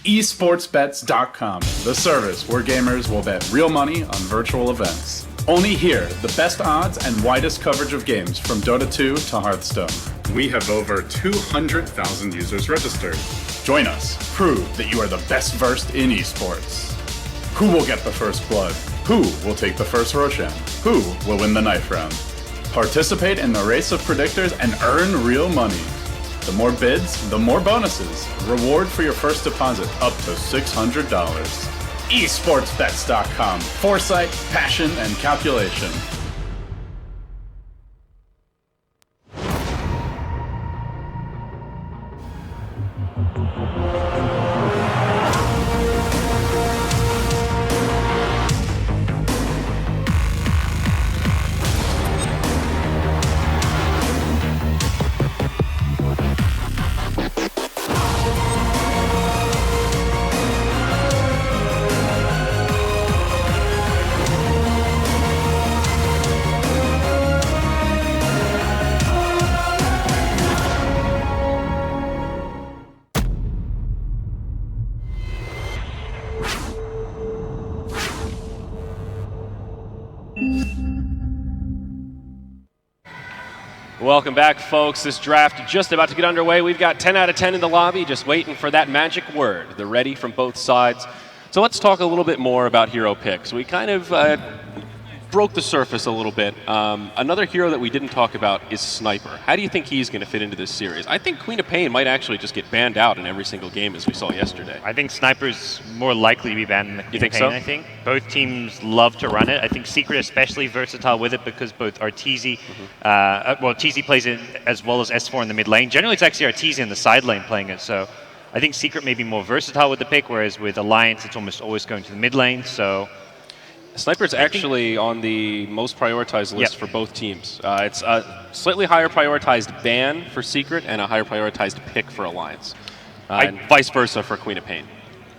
esportsbets.com, the service where gamers will bet real money on virtual events. Only here, the best odds and widest coverage of games from Dota 2 to Hearthstone. We have over 200,000 users registered. Join us. Prove that you are the best versed in esports. Who will get the first blood? Who will take the first Roshan? Who will win the knife round? Participate in the race of predictors and earn real money. The more bids, the more bonuses. Reward for your first deposit up to $600. esportsbets.com. Foresight, passion, and calculation. Welcome back, folks. This draft just about to get underway. We've got 10 out of 10 in the lobby, just waiting for that magic word. They're ready from both sides. So let's talk a little bit more about hero picks. We kind of broke the surface a little bit. Another hero that we didn't talk about is Sniper. How do you think he's going to fit into this series? I think Queen of Pain might actually just get banned out in every single game, as we saw yesterday. I think Sniper's more likely to be banned than the Queen of Pain, so? I think. Both teams love to run it. I think Secret especially versatile with it because both Arteezy, well, TZ plays it as well as S4 in the mid lane. Generally, it's actually Arteezy in the side lane playing it, so I think Secret may be more versatile with the pick, whereas with Alliance, it's almost always going to the mid lane, so... Sniper's actually on the most prioritized list for both teams. It's a slightly higher prioritized ban for Secret and a higher prioritized pick for Alliance. And vice versa for Queen of Pain.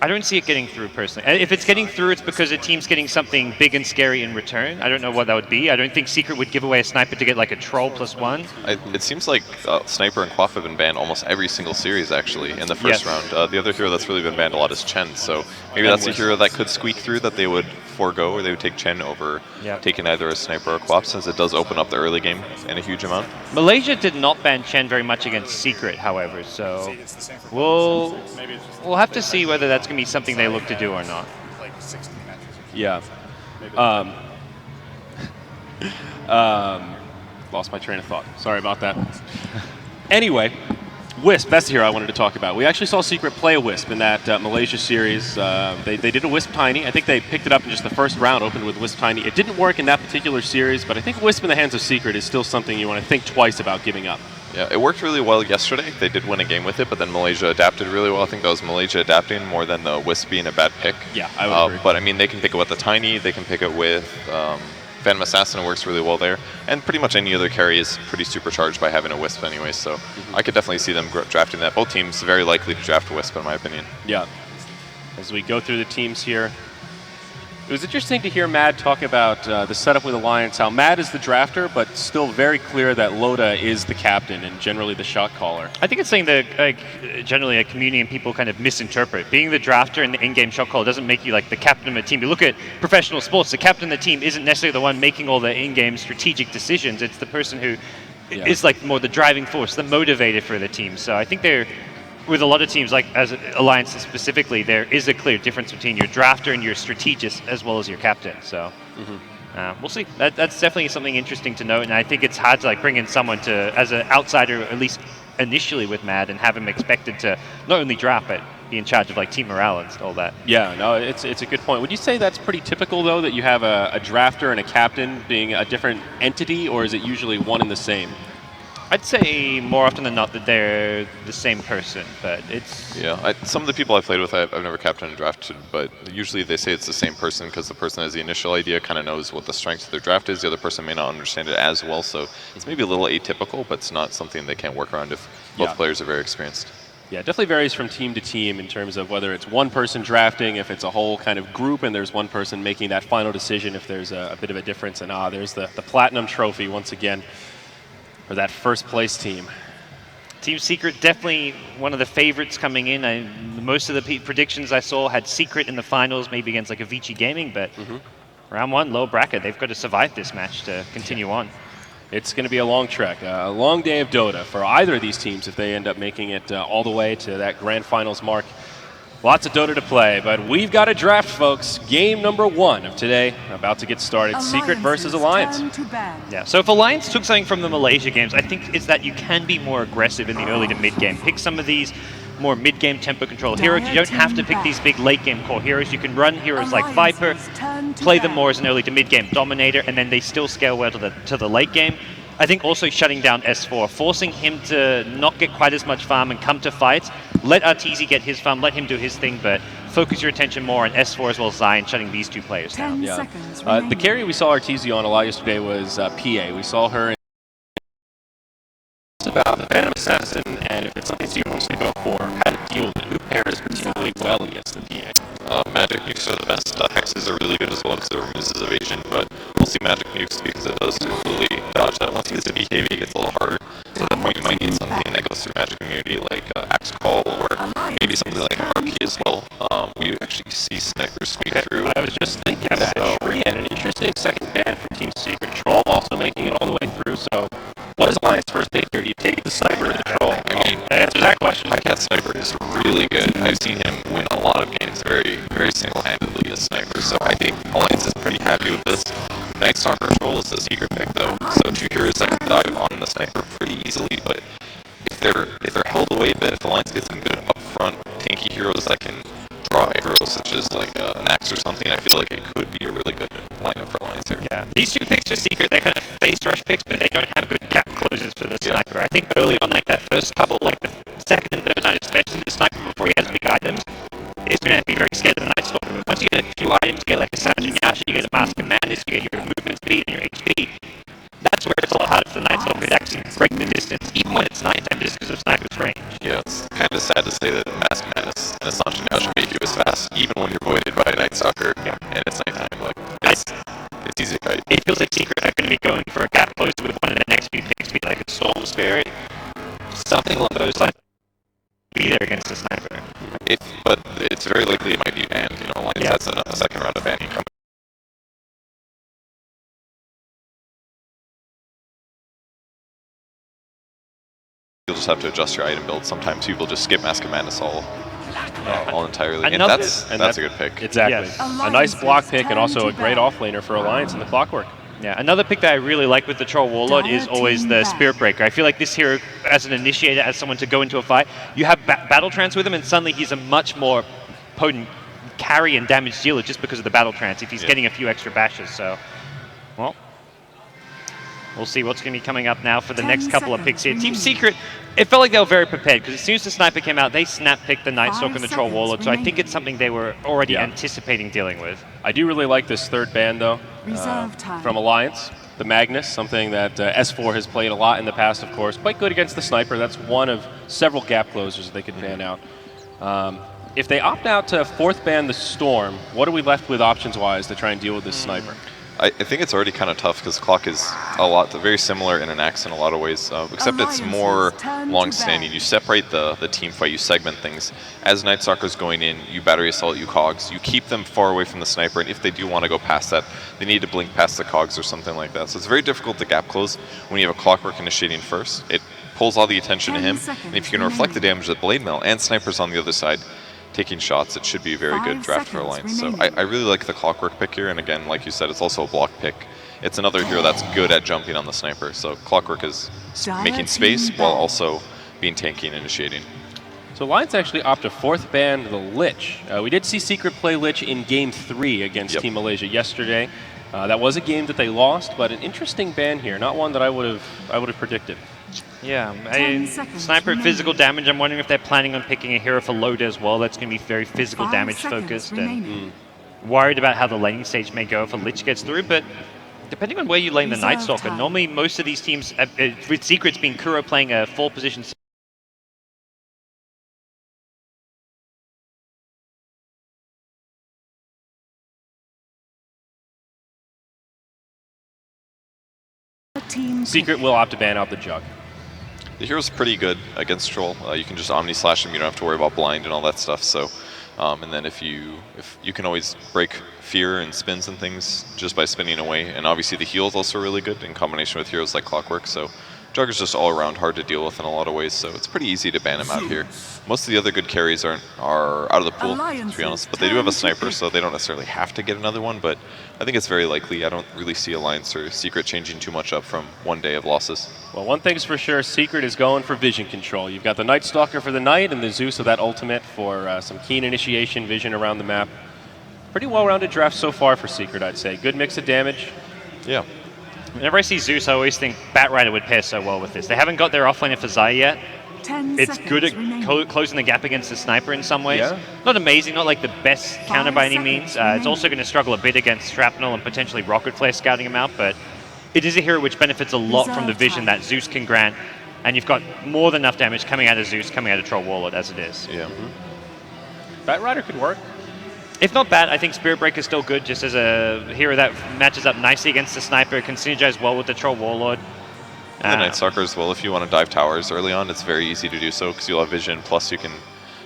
I don't see it getting through, personally. If it's getting through, it's because a team's getting something big and scary in return. I don't know what that would be. I don't think Secret would give away a Sniper to get like a Troll +1. It seems like Sniper and Quaff have been banned almost every single series, actually, in the first round. The other hero that's really been banned a lot is Chen, so maybe that's a hero that could squeak through that they would forego, or they would take Chen over taking either a Sniper or Quaff, since it does open up the early game in a huge amount. Malaysia did not ban Chen very much against Secret, however, so we'll have to see whether that's going to be something they look to do or not. Yeah. Lost my train of thought. Sorry about that. Anyway, Wisp, that's the hero I wanted to talk about. We actually saw Secret play a Wisp in that Malaysia series. They did a Wisp Tiny. I think they picked it up in just the first round, opened with Wisp Tiny. It didn't work in that particular series, but I think Wisp in the hands of Secret is still something you want to think twice about giving up. Yeah, it worked really well yesterday. They did win a game with it, but then Malaysia adapted really well. I think that was Malaysia adapting more than the Wisp being a bad pick. Yeah, I would agree. But I mean, they can pick it with the Tiny, they can pick it with Phantom Assassin, it works really well there. And pretty much any other carry is pretty supercharged by having a Wisp anyway, so I could definitely see them drafting that. Both teams very likely to draft a Wisp, in my opinion. Yeah. As we go through the teams here, it was interesting to hear Mad talk about the setup with Alliance, how Mad is the drafter, but still very clear that Loda is the captain and generally the shot caller. I think it's something that generally a community and people kind of misinterpret. Being the drafter and the in-game shot caller doesn't make you like the captain of a team. You look at professional sports, the captain of the team isn't necessarily the one making all the in-game strategic decisions. It's the person who is like more the driving force, the motivator for the team. So I think they're, with a lot of teams, like as Alliance specifically, there is a clear difference between your drafter and your strategist as well as your captain. So we'll see. That's definitely something interesting to note, and I think it's hard to like bring in someone to as an outsider, at least initially with Mad, and have him expected to not only draft but be in charge of like team morale and all that. Yeah, no, it's a good point. Would you say that's pretty typical though, that you have a drafter and a captain being a different entity, or is it usually one and the same? I'd say more often than not that they're the same person, but it's... Yeah, some of the people I've played with, I've never captained and drafted, but usually they say it's the same person because the person has the initial idea, kind of knows what the strength of their draft is. The other person may not understand it as well, so it's maybe a little atypical, but it's not something they can't work around if both players are very experienced. Yeah, it definitely varies from team to team in terms of whether it's one person drafting, if it's a whole kind of group, and there's one person making that final decision, if there's a bit of a difference. And there's the Platinum Trophy once again. For that first place team. Team Secret definitely one of the favorites coming in. Most of the predictions I saw had Secret in the finals, maybe against like Avicii Gaming, but round one, low bracket. They've got to survive this match to continue on. It's going to be a long trek, a long day of Dota for either of these teams if they end up making it all the way to that grand finals mark. Lots of Dota to play, but we've got a draft, folks. Game number 1 of today about to get started. Secret versus Alliance. Yeah, so if Alliance took something from the Malaysia games, I think it's that you can be more aggressive in the early to mid game. Pick some of these more mid-game tempo control heroes. You don't have to pick these big late-game core heroes. You can run heroes like Viper, play them more as an early to mid-game dominator, and then they still scale well to the late game. I think also shutting down S4, forcing him to not get quite as much farm and come to fights. Let Arteezy get his farm, let him do his thing, but focus your attention more on S4 as well as Zion, shutting these two players down. Yeah. The carry we saw Arteezy on a lot yesterday was PA. We saw her about the Phantom Assassin, and if it's something she wants to go for, how to deal with it, who pairs particularly well against the PA. Magic nukes are the best. Hexes are really good as well because they're removes evasion, but we'll see magic nukes because it does completely dodge that. Once he gets to BKB, it gets a little harder. So at that point, you might need something that goes through magic immunity like Axe Call or maybe something like RP as well. We actually see snipers squeak through. I was just thinking that Shuri had an interesting second ban from Team Secret. Troll also making it all the way through, so what is Alliance first pick here? Do you take the sniper or the troll? I mean, answer that question. Highcat Sniper is really good. I've seen him win a lot of games very, very single-handedly as Sniper, so I think Alliance is pretty happy with this. Night Stalker Troll is the secret pick though, so 2 heroes that can dive on the Sniper pretty easily, but if they're held away a bit, if Alliance gets some good upfront tanky heroes that can draw aggro, such as like an Axe or something, I feel like it could be a really good lineup for Alliance here. Yeah, these 2 picks are Secret. They're kind of face rush picks, but they don't have good gap closes for the Sniper. I think early on, like that first couple, like the second and third night, especially the Sniper before he has big items, is going to be very scared of the Night Stalker. But once you get a few items, you get like a Sergeant Yasha, you get a Mask of Madness, you get your movement speed and your HP, that's where it's a lot harder for the Night Stalker to actually break the distance, even when it's nighttime, just because of Sniper's range. Yeah, it's kind of sad to say that Mask of Madness and Assange Yasha make you as fast, even when you're voided by a Night Stalker, and it's nighttime. Like, it's easy to kite. It feels like Secret are going to be going for a gap close with one of the next few picks, be like a Storm Spirit, something along those lines. Be there against the Sniper. But it's very likely it might be banned. You know, Alliance has a second round of banning coming. You'll just have to adjust your item build. Sometimes people just skip Mask of Madness all entirely, and that's a good pick. Exactly. Yes. A nice block pick and also a great offlaner for Alliance in the Clockwork. Yeah, another pick that I really like with the Troll Warlord is always the Spirit Breaker. I feel like this hero, as an initiator, as someone to go into a fight, you have Battle Trance with him, and suddenly he's a much more potent carry and damage dealer just because of the Battle Trance, if he's getting a few extra bashes. So, well, we'll see what's going to be coming up now for the next couple of picks here. Team Secret, it felt like they were very prepared, because as soon as the Sniper came out, they snap-picked the Night Stalker and the Troll Warlord, so I think it's something they were already anticipating dealing with. I do really like this third ban, though, from Alliance. The Magnus, something that S4 has played a lot in the past, of course. Quite good against the Sniper. That's one of several gap closers they could ban out. If they opt out to 4th ban the Storm, what are we left with options-wise to try and deal with this Sniper? I think it's already kind of tough because Clock is very similar in an Axe in a lot of ways, except it's more long-standing. You separate the team fight, you segment things. As Night Stalker's going in, you battery assault, you cogs, you keep them far away from the Sniper, and if they do want to go past that, they need to blink past the cogs or something like that. So it's very difficult to gap close when you have a Clockwork initiating first. It pulls all the attention to him, and if you can reflect the damage that Blade Mail and Sniper's on the other side, taking shots, it should be a very good draft for Alliance. So I really like the Clockwork pick here, and again, like you said, it's also a block pick. It's another hero that's good at jumping on the Sniper, so Clockwork is making space while also being tanky and initiating. So Alliance actually opted 4th ban the Lich. We did see Secret play Lich in Game 3 against Team Malaysia yesterday. That was a game that they lost, but an interesting ban here, not one that I would have predicted. Yeah, Sniper physical damage. I'm wondering if they're planning on picking a hero for load as well. That's going to be very physical damage focused, and worried about how the laning stage may go if a Lich gets through. But depending on where you lane the Night Stalker, normally most of these teams, with Secrets being Kuro playing a 4 position. Secret will opt to ban out the Jug. The hero's pretty good against Troll. You can just Omni Slash him. You don't have to worry about blind and all that stuff. So, and then if you can always break fear and spins and things just by spinning away. And obviously the heal is also really good in combination with heroes like Clockwork. So Jug is just all around hard to deal with in a lot of ways. So it's pretty easy to ban him out here. Most of the other good carries are out of the pool, to be honest. But they do have a sniper, so they don't necessarily have to get another one. But I think it's very likely. I don't really see Alliance or Secret changing too much up from one day of losses. Well, one thing's for sure, Secret is going for vision control. You've got the Night Stalker for the Night and the Zeus of that ultimate for some keen initiation vision around the map. Pretty well-rounded draft so far for Secret, I'd say. Good mix of damage. Yeah. Whenever I see Zeus, I always think Batrider would pair so well with this. They haven't got their offlaner for Zai yet. It's good at closing the gap against the sniper in some ways. Yeah. Not amazing, not like the best counter by any means. It's also going to struggle a bit against Shrapnel and potentially Rocket Flare scouting him out, but it is a hero which benefits a lot from the vision that Zeus can grant, and you've got more than enough damage coming out of Zeus, coming out of Troll Warlord as it is. Yeah. Batrider could work. If not bad, I think Spirit Breaker is still good, just as a hero that matches up nicely against the sniper, can synergize well with the Troll Warlord. And the Night Stalker as well. If you want to dive towers early on, it's very easy to do so because you'll have vision, plus you can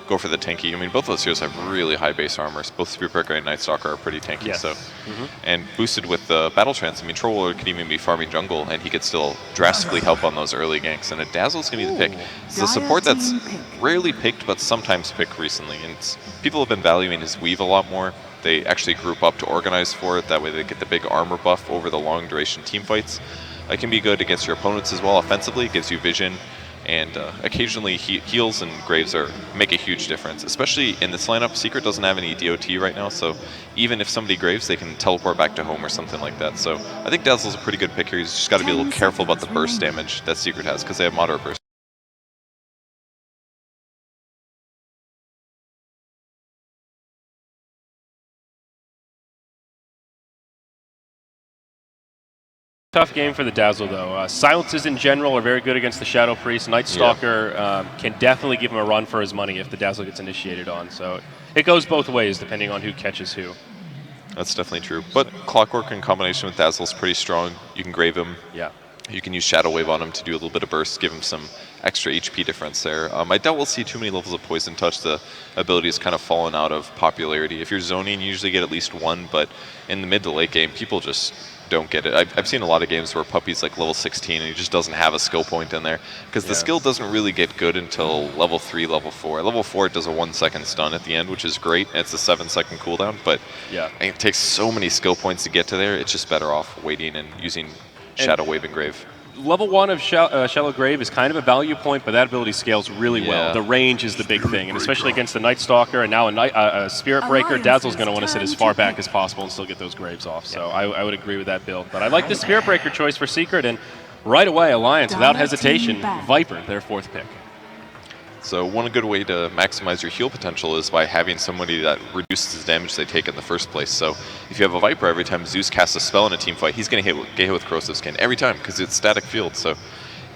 go for the tanky. I mean, both of those heroes have really high base armors. Both Spirit Breaker and Night Stalker are pretty tanky. Yes. So, and boosted with the Battle Trance, I mean, Troll Warlord could even be farming jungle, and he could still drastically help on those early ganks. And a Dazzle's going to be the pick. It's a support that's rarely picked, but sometimes picked recently. And people have been valuing his weave a lot more. They actually group up to organize for it. That way they get the big armor buff over the long duration team fights. It can be good against your opponents as well. Offensively, it gives you vision, and occasionally heals and Graves make a huge difference. Especially in this lineup, Secret doesn't have any DOT right now, so even if somebody Graves, they can teleport back to home or something like that. So I think Dazzle's a pretty good pick here. He's just got to be a little careful about the burst damage that Secret has, because they have moderate burst. Tough game for the Dazzle, though. Silences in general are very good against the Shadow Priest. Night Stalker can definitely give him a run for his money if the Dazzle gets initiated on. So it goes both ways depending on who catches who. That's definitely true. But Clockwork in combination with Dazzle is pretty strong. You can Grave him. Yeah. You can use Shadow Wave on him to do a little bit of burst, give him some extra HP difference there. I doubt we'll see too many levels of Poison Touch. The ability has kind of fallen out of popularity. If you're zoning, you usually get at least one, but in the mid to late game, people just don't get it. I've seen a lot of games where Puppy's like level 16 and he just doesn't have a skill point in there, because the skill doesn't really get good until level 3, level 4. Level 4, it does a 1-second stun at the end, which is great. It's a 7-second cooldown, but it takes so many skill points to get to there. It's just better off waiting and using Shadow Wave and Grave. Level 1 of Shallow Grave is kind of a value point, but that ability scales really well. The range is the big thing, and especially against the Night Stalker and now a Spirit Breaker, Dazzle's going to want to sit as far back as possible and still get those Graves off. So I would agree with that build. But I like the Spirit Breaker choice for Secret, and right away, Alliance, without hesitation, Viper, their 4th pick. So one good way to maximize your heal potential is by having somebody that reduces the damage they take in the first place. So if you have a Viper, every time Zeus casts a spell in a team fight, he's going to get hit with Corrosive Skin every time, because it's static field. So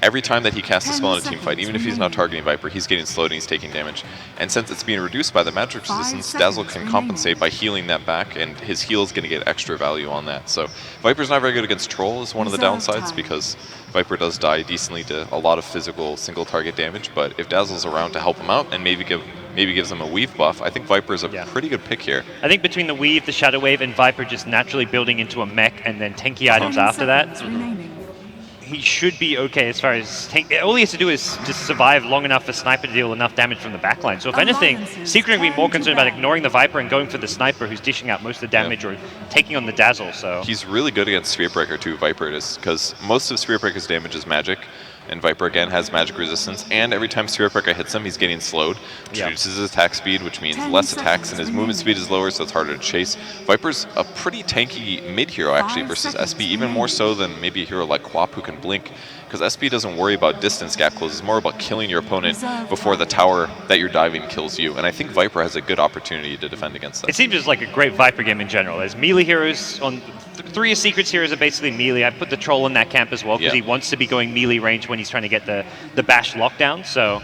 every time that he casts a spell in a team fight, even if he's not targeting Viper, he's getting slowed and he's taking damage. And since it's being reduced by the magic resistance, Dazzle can compensate by healing that back, and his heal is going to get extra value on that. So Viper's not very good against Troll is one of the downsides, because Viper does die decently to a lot of physical single target damage, but if Dazzle's around to help him out and maybe gives him a weave buff, I think Viper is a pretty good pick here. I think between the weave, the Shadow Wave, and Viper just naturally building into a mech and then tanky items after that, he should be okay as far as tank. All he has to do is just survive long enough for Sniper to deal enough damage from the backline. So if anything, Secret would be more concerned about ignoring the Viper and going for the Sniper, who's dishing out most of the damage or taking on the Dazzle. So he's really good against Spirit Breaker too, Viper it is, because most of Spirit Breaker's damage is magic, and Viper again has magic resistance, and every time Spirit Breaker hits him, he's getting slowed, which reduces his attack speed, which means less attacks, and his movement speed is lower, so it's harder to chase. Viper's a pretty tanky mid hero actually versus SP, even more so than maybe a hero like Quap who can blink, because SP doesn't worry about distance gap close. It's more about killing your opponent before the tower that you're diving kills you, and I think Viper has a good opportunity to defend against that. It seems just like a great Viper game in general. There's melee heroes on 3 of Secret's heroes are basically melee. I put the Troll in that camp as well, because he wants to be going melee range when he's trying to get the bash lockdown. So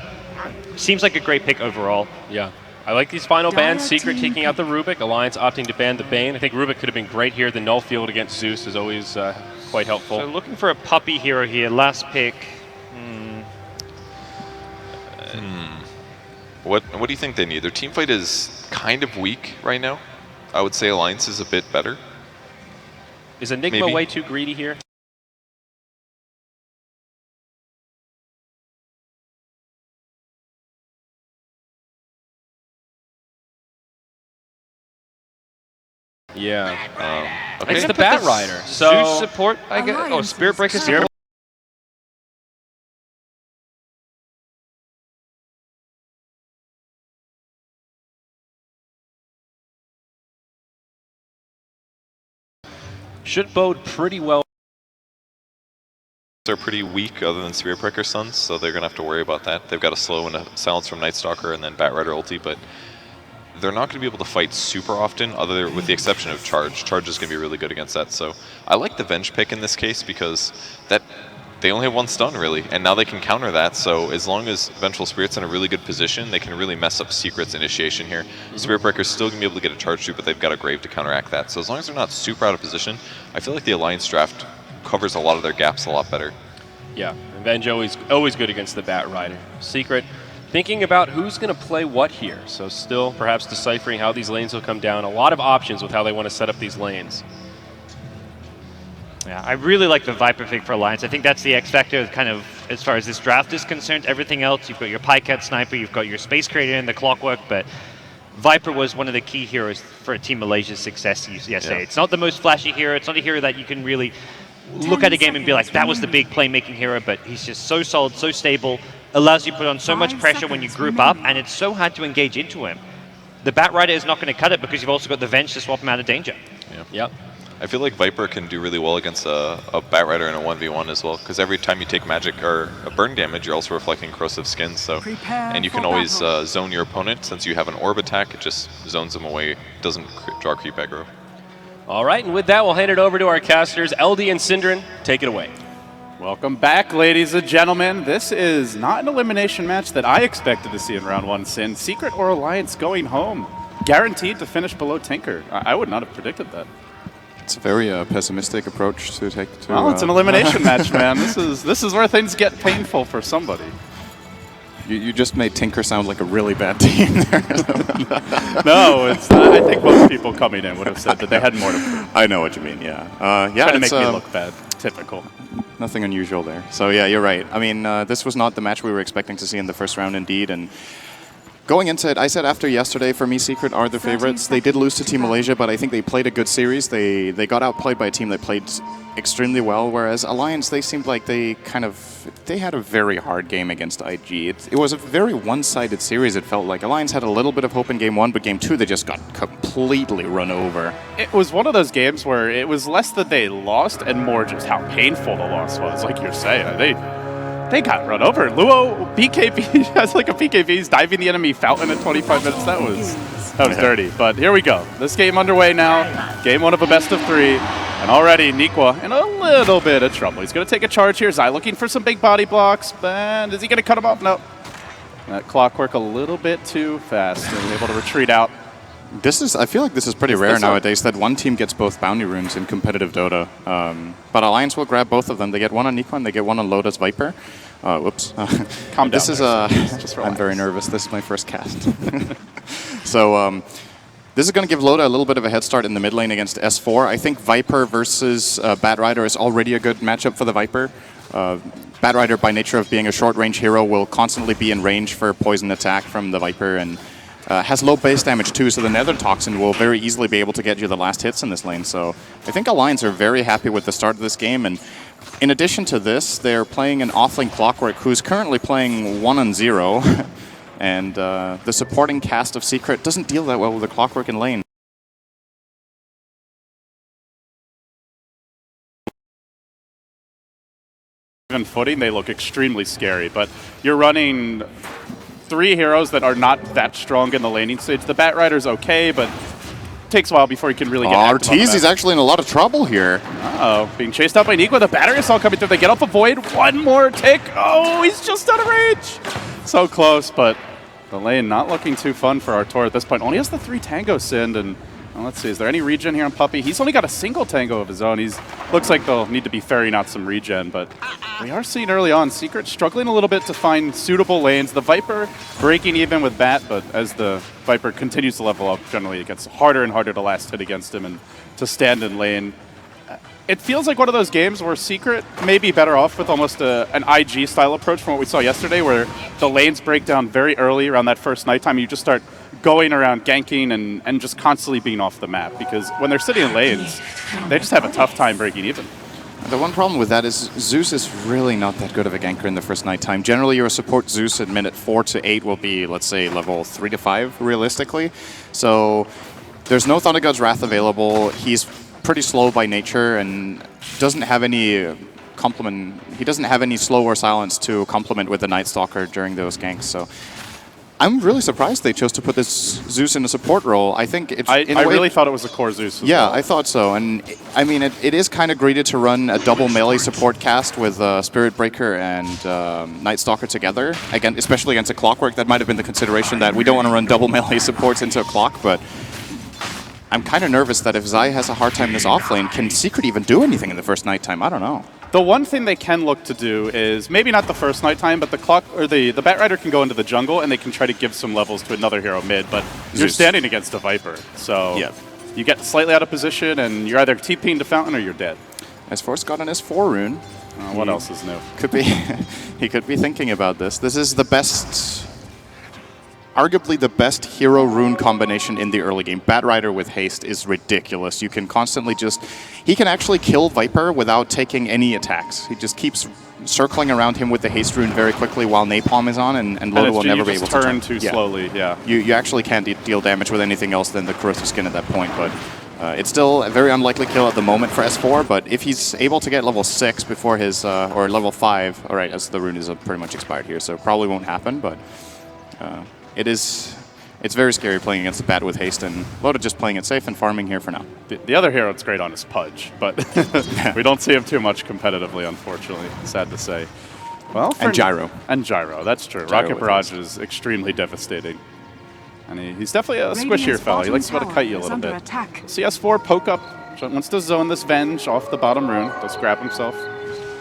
seems like a great pick overall. Yeah. I like these final bans. Secret taking out the Rubik, Alliance opting to ban the Bane. I think Rubik could have been great here. The null field against Zeus is always quite helpful. So looking for a puppy hero here. Last pick. What do you think they need? Their team fight is kind of weak right now. I would say Alliance is a bit better. Is Enigma Maybe. way too greedy here? Yeah. Okay. It's the Bat Rider. So Zeus support, I guess. Oh, Spirit Breaker support. should bode pretty well. They're pretty weak other than Spirit Breaker Suns, so they're going to have to worry about that. They've got a slow and a silence from Night Stalker and then Bat Rider ulti, but they're not going to be able to fight super often, with the exception of Charge. Charge is going to be really good against that, so I like the Venge pick in this case because they only have one stun, really, and now they can counter that, so as long as Vengeful Spirit's in a really good position, they can really mess up Secret's initiation here. Spirit Breaker's still going to be able to get a charge to, but they've got a Grave to counteract that, so as long as they're not super out of position, I feel like the Alliance draft covers a lot of their gaps a lot better. Yeah, Venge always good against the Bat Rider. Secret thinking about who's going to play what here, so still perhaps deciphering how these lanes will come down. A lot of options with how they want to set up these lanes. Yeah, I really like the Viper pick for Alliance. I think that's the X factor kind of as far as this draft is concerned. Everything else, you've got your Pycat Sniper, you've got your Space Creator and the Clockwork, but Viper was one of the key heroes for Team Malaysia's success yesterday. Yeah. It's not the most flashy hero. It's not a hero that you can really look at a game and be like, that was the big playmaking hero, but he's just so solid, so stable, allows you to put on so much pressure when you group up, and it's so hard to engage into him. The Bat Rider is not going to cut it because you've also got the Venge to swap him out of danger. Yeah. Yep. I feel like Viper can do really well against a Bat Rider in a 1v1 as well, because every time you take magic or a burn damage, you're also reflecting corrosive skin, so and you can always zone your opponent. Since you have an orb attack, it just zones them away, doesn't draw creep aggro. All right, and with that, we'll hand it over to our casters, LD and syndereN. Take it away. Welcome back, ladies and gentlemen. This is not an elimination match that I expected to see in round one. Sin, Secret or Alliance going home, guaranteed to finish below Tinker. I would not have predicted that. It's a very pessimistic approach to take to. Well, it's an elimination match, man. This is where things get painful for somebody. You just made Tinker sound like a really bad team there. No, it's. I think most people coming in would have said that they had more to prove. I know what you mean. Yeah. Yeah. Trying to make me look bad. Typical. Nothing unusual there. So yeah, you're right. I mean, this was not the match we were expecting to see in the first round, indeed, and. Going into it, I said after yesterday, for me, Secret are the favorites. They did lose to Team Malaysia, but I think they played a good series. They got outplayed by a team that played extremely well, whereas Alliance, they seemed like they had a very hard game against IG. It was a very one-sided series, it felt like. Alliance had a little bit of hope in game one, but game two, they just got completely run over. It was one of those games where it was less that they lost and more just how painful the loss was, like you're saying. They got run over. Luo PKB has like a PKB. He's diving the enemy fountain in 25 minutes. That was dirty. But here we go. This game underway now. Game one of a best of three. And already Nikwa in a little bit of trouble. He's going to take a charge here. Zai looking for some big body blocks. And is he going to cut him off? No. That Clockwork a little bit too fast and able to retreat out. I feel like this is pretty rare nowadays that one team gets both bounty runes in competitive Dota. But Alliance will grab both of them. They get one on Nikon, they get one on Lotus Viper. Whoops. Calm down. This is I'm very nervous. This is my first cast. So this is going to give Loda a little bit of a head start in the mid lane against S4. I think Viper versus Bat Rider is already a good matchup for the Viper. Bat Rider, by nature of being a short-range hero, will constantly be in range for poison attack from the Viper, and has low base damage too, so the Nether Toxin will very easily be able to get you the last hits in this lane. So I think Alliance are very happy with the start of this game, and in addition to this, they're playing an offlane Clockwork who's currently playing 1-0, and the supporting cast of Secret doesn't deal that well with the Clockwork in lane. Even footing, they look extremely scary, but you're running three heroes that are not that strong in the laning stage. The Bat Rider's okay, but it takes a while before he can really get active. Ortiz is actually in a lot of trouble here. Uh-oh, being chased out by Nikwa. The battery assault coming through. They get off a Void. One more tick. Oh, he's just out of range. So close, but the lane not looking too fun for Artur at this point. Only has the 3 Tango Sind, and well, let's see, is there any regen here on Puppey? He's only got a single Tango of his own. Looks like they'll need to be ferrying out some regen, but we are seeing early on Secret struggling a little bit to find suitable lanes. The Viper breaking even with Bat, but as the Viper continues to level up, generally it gets harder and harder to last hit against him and to stand in lane. It feels like one of those games where Secret may be better off with almost an IG style approach from what we saw yesterday, where the lanes break down very early around that first nighttime. You just start going around ganking and just constantly being off the map, because when they're sitting in lanes, they just have a tough time breaking even. The one problem with that is Zeus is really not that good of a ganker in the first nighttime. Generally, your support Zeus at minute 4 to 8 will be, let's say, level 3 to 5, realistically. So there's no Thunder God's Wrath available. He's pretty slow by nature and doesn't have any complement. He doesn't have any slow or silence to complement with the Night Stalker during those ganks. So I'm really surprised they chose to put this Zeus in a support role. I think it's. I really thought it was a core Zeus. Yeah, well. I thought so. And I mean, it is kind of greedy to run a double melee support cast with Spirit Breaker and Night Stalker together. Again, especially against a Clockwork. That might have been the consideration, that we don't want to run double melee supports into a Clock, but I'm kind of nervous that if Zai has a hard time in this offlane, can Secret even do anything in the first nighttime? I don't know. The one thing they can look to do is, maybe not the first nighttime, but the Batrider can go into the jungle and they can try to give some levels to another hero mid, but you're standing against a Viper. So yeah, you get slightly out of position and you're either TPing to Fountain or you're dead. S4's got an S4 rune. What else is new? Could be he could be thinking about this. This is the best, arguably the best hero rune combination in the early game. Batrider with haste is ridiculous. You can constantly he can actually kill Viper without taking any attacks. He just keeps circling around him with the haste rune very quickly while Napalm is on, and Loda will never be able to turn too slowly. Yeah, you actually can't deal damage with anything else than the corrosive skin at that point, but it's still a very unlikely kill at the moment for S4, but if he's able to get level 6 before his, or level 5, alright, as the rune is pretty much expired here, so probably won't happen, but it's very scary playing against the Bat with haste, and Loda just playing it safe and farming here for now. The other hero it's great on is Pudge, but we don't see him too much competitively, unfortunately. Sad to say. Well, and Gyro. And Gyro, that's true. Gyro Rocket Barrage is extremely devastating. And he's definitely a squishier fellow. He likes to kite you a little bit. CS4 poke up, wants to zone this Venge off the bottom rune. Does grab himself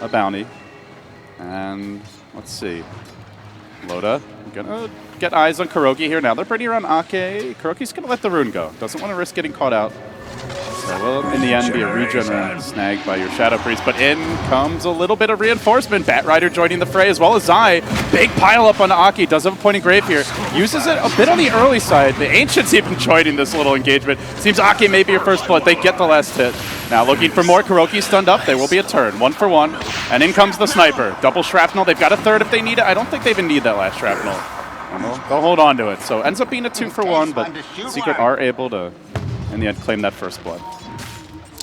a bounty. And let's see. Loda gonna get eyes on Kuroki here now. They're pretty around Ake. Kuroki's gonna let the rune go. Doesn't want to risk getting caught out. So will, in the end, be a regen rune snagged by your Shadow Priest. But in comes a little bit of reinforcement. Batrider joining the fray as well as Zai. Big pile up on Ake. Does have a pointing grave here. Uses it a bit on the early side. The Ancients even joining this little engagement. Seems Ake may be your first blood. They get the last hit. Now looking for more. Kuroki stunned up. There will be a turn. 1 for 1. And in comes the Sniper. Double Shrapnel. They've got a third if they need it. I don't think they even need that last Shrapnel. They'll hold on to it. So ends up being a 2 for 1, but Secret are able to, in the end, claim that first blood.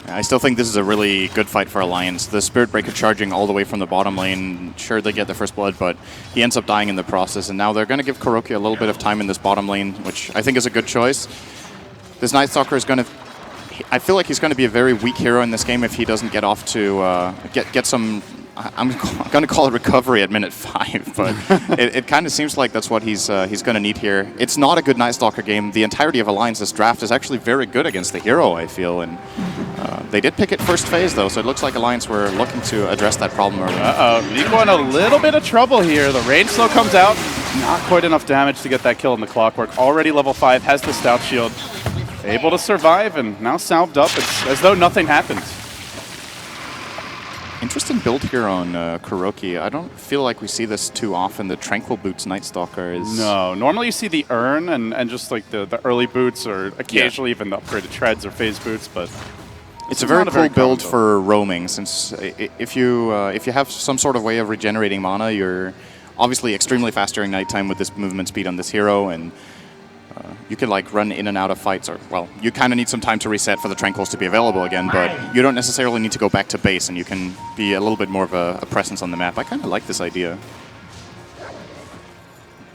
I still think this is a really good fight for Alliance. The Spirit Breaker charging all the way from the bottom lane. Sure, they get the first blood, but he ends up dying in the process. And now they're going to give Kuroki a little bit of time in this bottom lane, which I think is a good choice. This Night Stalker is going to... I feel like he's going to be a very weak hero in this game if he doesn't get off to get some... I'm going to call it recovery at minute 5, but it kind of seems like that's what he's going to need here. It's not a good Night Stalker game. The entirety of Alliance's draft is actually very good against the hero, I feel, and they did pick it first phase, though, so it looks like Alliance were looking to address that problem early. Nico in a little bit of trouble here. The range slow comes out. Not quite enough damage to get that kill in the Clockwork. Already level 5, has the Stout Shield. Able to survive, and now salved up. It's as though nothing happened. Interesting build here on Kuroki. I don't feel like we see this too often. The Tranquil Boots Night Stalker is... No, normally you see the Urn and just like the early boots, or occasionally even the upgraded treads or phase boots, but... It's a very cool build for roaming, since if you have some sort of way of regenerating mana, you're obviously extremely fast during nighttime with this movement speed on this hero, and you can like run in and out of fights, or well, you kind of need some time to reset for the Tranquils to be available again, but you don't necessarily need to go back to base, and you can be a little bit more of a presence on the map. I kind of like this idea.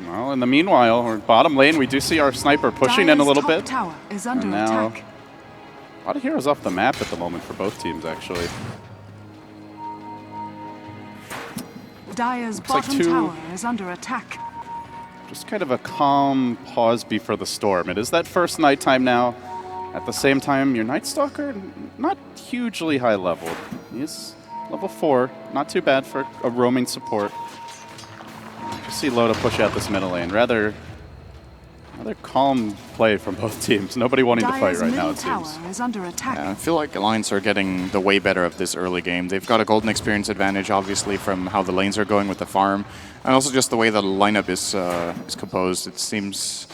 Well, in the meanwhile, we're bottom lane. We do see our Sniper pushing in a little bit. Tower is under now, attack. A lot of heroes off the map at the moment for both teams, actually. Dire's Looks like bottom tower is under attack. Just kind of a calm pause before the storm. It is that first nighttime now. At the same time, your Night Stalker, not hugely high leveled. He's Level 4, not too bad for a roaming support. You see Loda push out this middle lane. Rather calm play from both teams. Nobody wanting to fight right now, it seems. Is under attack. Yeah, I feel like Alliance are getting the way better of this early game. They've got a golden experience advantage, obviously, from how the lanes are going with the farm, and also just the way the lineup is composed. It seems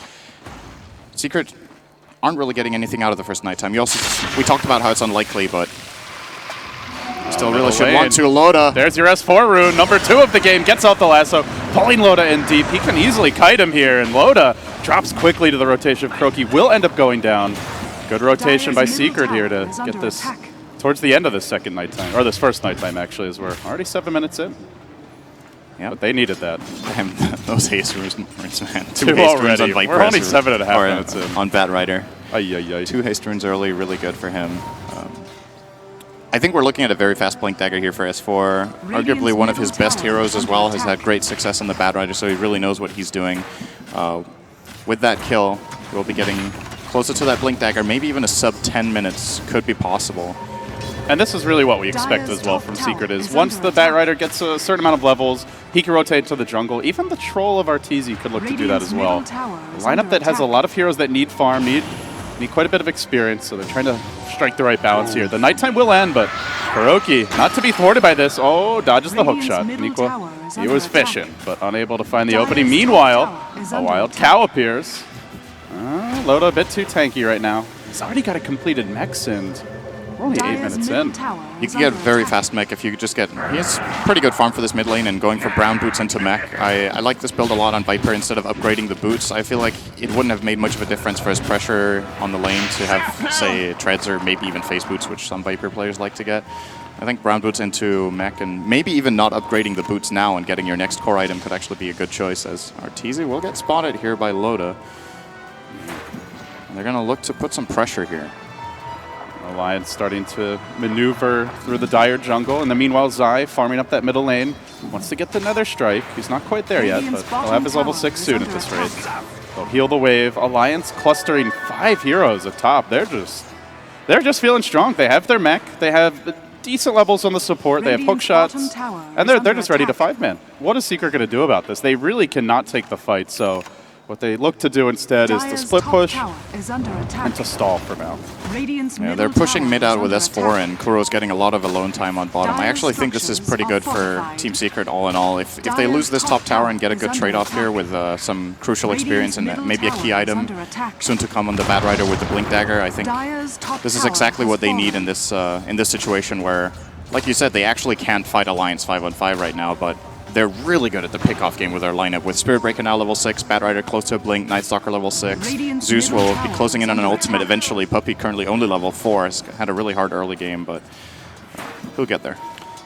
Secret aren't really getting anything out of the first nighttime. We talked about how it's unlikely, but still really should want to. Loda. There's your S4 rune. Number 2 of the game gets out the lasso. Pulling Loda in deep. He can easily kite him here, and Loda drops quickly to the rotation of Kroki. Will end up going down. Good rotation by Secret here to get this towards the end of this second nighttime, or this first nighttime actually, as we're already 7 minutes in. Yeah, but they needed that. Damn, those haste runes, man. 2 haste runes on already. Viper. We're only 7.5 minutes in. On Batrider. Ay, ay, ay. 2 haste runes early, really good for him. I think we're looking at a very fast Blink Dagger here for S4. Arguably one of his best heroes as well, has had great success in the Batrider, so he really knows what he's doing. With that kill, we'll be getting closer to that Blink Dagger. Maybe even a sub 10 minutes could be possible. And this is really what we expect as well from Secret, is once the Batrider gets a certain amount of levels, he can rotate to the jungle. Even the Troll of Arteezy could look to do that as well. A lineup that has a lot of heroes that need farm, need quite a bit of experience, so they're trying to strike the right balance here. The nighttime will end, but Kroki, not to be thwarted by this. Oh, dodges the hook shot. Niqua, he was fishing, but unable to find the opening. Meanwhile, a wild cow appears. Loda a bit too tanky right now. He's already got a completed mechs, and we're only 8 minutes in. You can get very fast mech if you just get... He has pretty good farm for this mid lane, and going for brown boots into mech. I like this build a lot on Viper instead of upgrading the boots. I feel like it wouldn't have made much of a difference for his pressure on the lane to have, say, treads or maybe even face boots, which some Viper players like to get. I think brown boots into mech, and maybe even not upgrading the boots now and getting your next core item could actually be a good choice, as Arteezy will get spotted here by Loda. And they're going to look to put some pressure here. Alliance starting to maneuver through the dire jungle, and then meanwhile Zai farming up that middle lane. Wants to get the Nether Strike. He's not quite there yet, but he'll have his level 6 soon at this rate. They'll heal the wave. Alliance clustering 5 heroes at top. They're just feeling strong. They have their mech. They have decent levels on the support. They have hook shots, and they're just ready to 5-man. What is Secret going to do about this? They really cannot take the fight, so what they look to do instead is to split push and to stall for now. Yeah, they're pushing mid out with S4, and Kuro's getting a lot of alone time on bottom. I actually think this is pretty good for Team Secret all in all. If they lose this top tower and get a good trade-off here with some crucial experience and maybe a key item soon to come on the Batrider with the Blink Dagger, I think this is exactly what they need in this situation where, like you said, they actually can't fight Alliance 5-on-5 right now, but they're really good at the pickoff game with their lineup. With Spirit Breaker now level 6, Batrider close to a Blink, Night Stalker level 6. Zeus will be closing in on an ultimate eventually. Puppey currently only level 4. Has had a really hard early game, but he'll get there.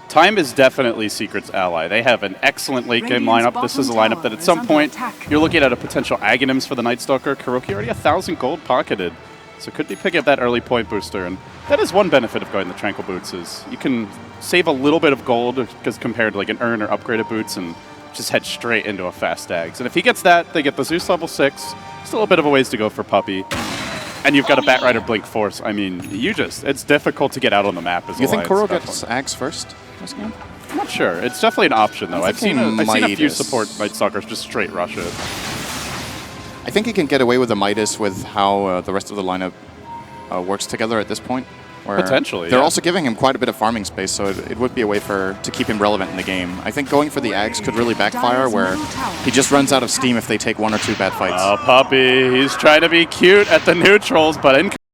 Time is definitely Secret's ally. They have an excellent late game lineup. This is a lineup that at some point you're looking at a potential Aghanims for the Night Stalker. Kroki already 1,000 gold pocketed, so could be picking up that early point booster. And that is one benefit of going the Tranquil Boots, is you can save a little bit of gold because compared to like an Urn or upgraded boots and just head straight into a fast Ags. And if he gets that, they get the Zeus level 6. Still a bit of a ways to go for Puppey. And you've got a Batrider Blink Force. I mean, it's difficult to get out on the map as well. You think Kuro gets Ags first this game? I'm not sure. It's definitely an option, though. I've seen a few support Night Stalkers just straight rush it. I think he can get away with the Midas with how the rest of the lineup works together at this point. Potentially, they're also giving him quite a bit of farming space, so it would be a way to keep him relevant in the game. I think going for the Ags could really backfire, where he just runs out of steam if they take 1 or 2 bad fights. Oh, Puppey, he's trying to be cute at the neutrals, but in